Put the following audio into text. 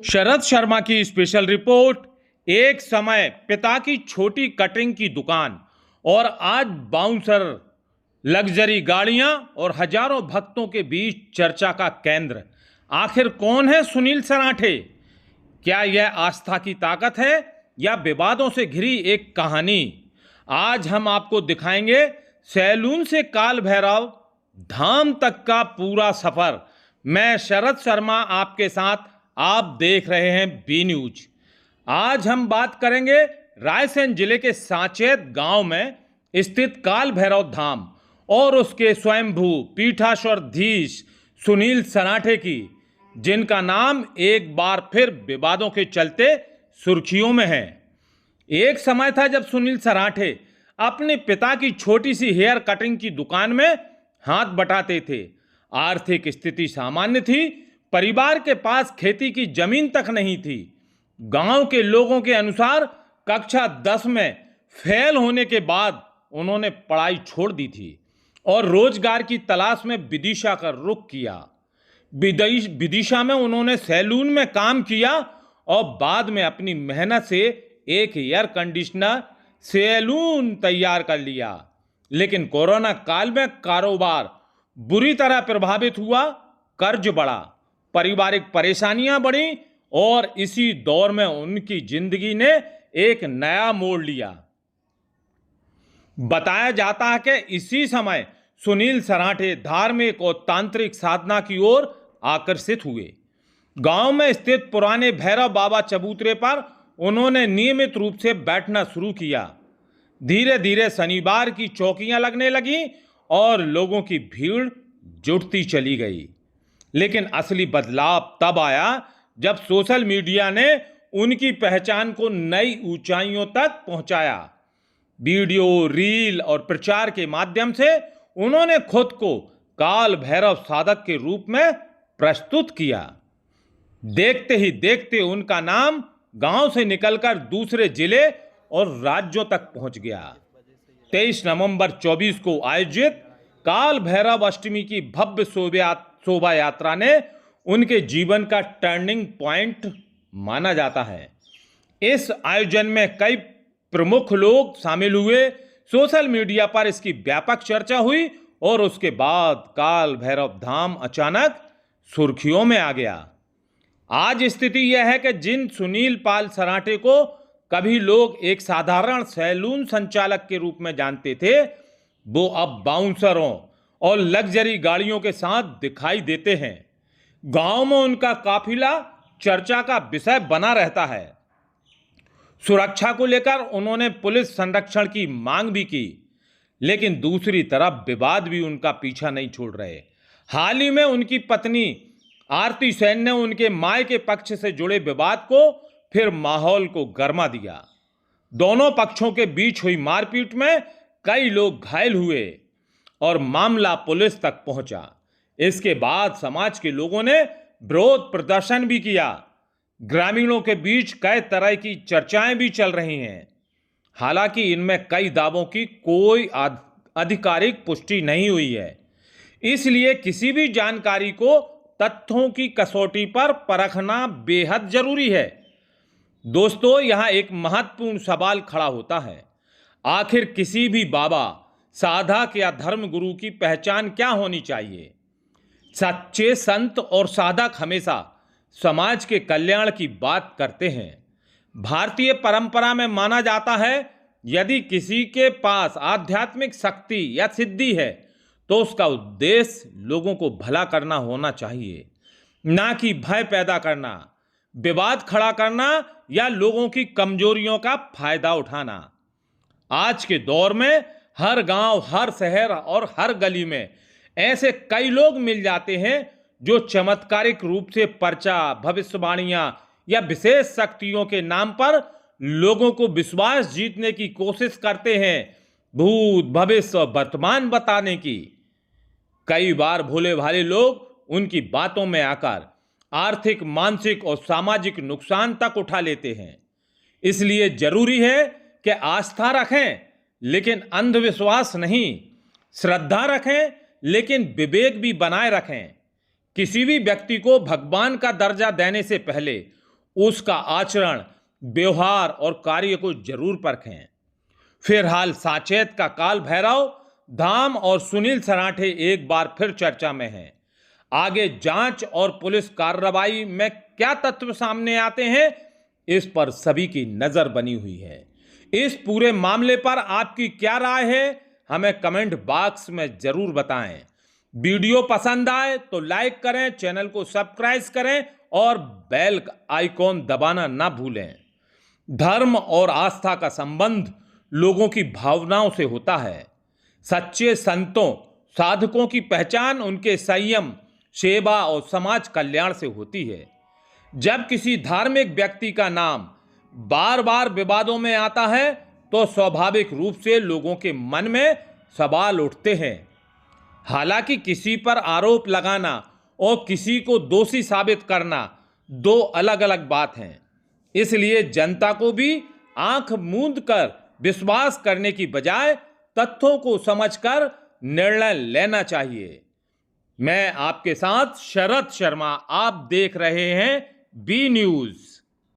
शरद शर्मा की special report. एक समय पिता की छोटी कटिंग की दुकान और आज बाउंसर, लग्जरी गाड़ियां और हजारों भक्तों के बीच चर्चा का केंद्र। आखिर कौन है सुनील सराठे? क्या यह आस्था की ताकत है या विवादों से घिरी एक कहानी? आज हम आपको दिखाएंगे सैलून से काल भैरव धाम तक का पूरा सफर। मैं शरद शर्मा आपके साथ, आप देख रहे हैं बी न्यूज। आज हम बात करेंगे रायसेन जिले के सांचेत गांव में स्थित काल भैरव धाम और उसके स्वयंभू पीठाश्वरधीश सुनील सराठे की, जिनका नाम एक बार फिर विवादों के चलते सुर्खियों में है। एक समय था जब सुनील सराठे अपने पिता की छोटी सी हेयर कटिंग की दुकान में हाथ बटाते थे। आर्थिक स्थिति सामान्य थी, परिवार के पास खेती की जमीन तक नहीं थी। गांव के लोगों के अनुसार कक्षा 10 में फेल होने के बाद उन्होंने पढ़ाई छोड़ दी थी और रोजगार की तलाश में विदिशा का रुख किया। विदिशा में उन्होंने सैलून में काम किया और बाद में अपनी मेहनत से एक एयर कंडीशनर सैलून तैयार कर लिया। लेकिन कोरोना काल में कारोबार बुरी तरह प्रभावित हुआ, कर्ज बढ़ा, पारिवारिक परेशानियां बढ़ी और इसी दौर में उनकी जिंदगी ने एक नया मोड़ लिया। बताया जाता है कि इसी समय सुनील सराठे धार्मिक और तांत्रिक साधना की ओर आकर्षित हुए। गांव में स्थित पुराने भैरव बाबा चबूतरे पर उन्होंने नियमित रूप से बैठना शुरू किया। धीरे धीरे शनिवार की चौकियां लगने लगी और लोगों की भीड़ जुटती चली गई। लेकिन असली बदलाव तब आया जब सोशल मीडिया ने उनकी पहचान को नई ऊंचाइयों तक पहुंचाया। वीडियो, रील और प्रचार के माध्यम से उन्होंने खुद को काल भैरव साधक के रूप में प्रस्तुत किया। देखते ही देखते उनका नाम गांव से निकलकर दूसरे जिले और राज्यों तक पहुंच गया। 23 नवंबर 24 को आयोजित काल भैरव अष्टमी की भव्य शोभा यात्रा ने उनके जीवन का टर्निंग पॉइंट माना जाता है। इस आयोजन में कई प्रमुख लोग शामिल हुए। सोशल मीडिया पर इसकी व्यापक चर्चा हुई और उसके बाद काल भैरव धाम अचानक सुर्खियों में आ गया। आज स्थिति यह है कि जिन सुनील पाल सराठे को कभी लोग एक साधारण सैलून संचालक के रूप में जानते थे, वो अब बाउंसरों और लग्जरी गाड़ियों के साथ दिखाई देते हैं। गांव में उनका काफिला चर्चा का विषय बना रहता है। सुरक्षा को लेकर उन्होंने पुलिस संरक्षण की मांग भी की, लेकिन दूसरी तरफ विवाद भी उनका पीछा नहीं छोड़ रहे। हाल ही में उनकी पत्नी आरती सेन ने उनके माय के पक्ष से जुड़े विवाद को फिर माहौल को गर्मा दिया। दोनों पक्षों के बीच हुई मारपीट में कई लोग घायल हुए और मामला पुलिस तक पहुंचा। इसके बाद समाज के लोगों ने विरोध प्रदर्शन भी किया। ग्रामीणों के बीच कई तरह की चर्चाएं भी चल रही हैं। हालांकि इनमें कई दावों की कोई आधिकारिक पुष्टि नहीं हुई है, इसलिए किसी भी जानकारी को तथ्यों की कसौटी पर परखना बेहद जरूरी है। दोस्तों, यहां एक महत्वपूर्ण सवाल खड़ा होता है, आखिर किसी भी बाबा, साधक या धर्म गुरु की पहचान क्या होनी चाहिए? सच्चे संत और साधक हमेशा समाज के कल्याण की बात करते हैं। भारतीय परंपरा में माना जाता है, यदि किसी के पास आध्यात्मिक शक्ति या सिद्धि है तो उसका उद्देश्य लोगों को भला करना होना चाहिए, ना कि भय पैदा करना, विवाद खड़ा करना या लोगों की कमजोरियों का फायदा उठाना। आज के दौर में हर गांव, हर शहर और हर गली में ऐसे कई लोग मिल जाते हैं जो चमत्कारिक रूप से पर्चा, भविष्यवाणियां या विशेष शक्तियों के नाम पर लोगों को विश्वास जीतने की कोशिश करते हैं, भूत, भविष्य और वर्तमान बताने की। कई बार भोले भाले लोग उनकी बातों में आकर आर्थिक, मानसिक और सामाजिक नुकसान तक उठा लेते हैं। इसलिए जरूरी है कि आस्था रखें लेकिन अंधविश्वास नहीं, श्रद्धा रखें लेकिन विवेक भी बनाए रखें। किसी भी व्यक्ति को भगवान का दर्जा देने से पहले उसका आचरण, व्यवहार और कार्य को जरूर परखें। फिलहाल साचेत का काल भैरव धाम और सुनील सराठे एक बार फिर चर्चा में हैं। आगे जांच और पुलिस कार्रवाई में क्या तथ्य सामने आते हैं, इस पर सभी की नजर बनी हुई है। इस पूरे मामले पर आपकी क्या राय है, हमें कमेंट बॉक्स में जरूर बताएं। वीडियो पसंद आए तो लाइक करें, चैनल को सब्सक्राइब करें और बेल आइकॉन दबाना ना भूलें। धर्म और आस्था का संबंध लोगों की भावनाओं से होता है। सच्चे संतों, साधकों की पहचान उनके संयम, सेवा और समाज कल्याण से होती है। जब किसी धार्मिक व्यक्ति का नाम बार बार विवादों में आता है तो स्वाभाविक रूप से लोगों के मन में सवाल उठते हैं। हालांकि किसी पर आरोप लगाना और किसी को दोषी साबित करना दो अलग अलग बात हैं। इसलिए जनता को भी आंख मूंद कर विश्वास करने की बजाय तथ्यों को समझकर निर्णय लेना चाहिए। मैं आपके साथ शरद शर्मा, आप देख रहे हैं बी न्यूज।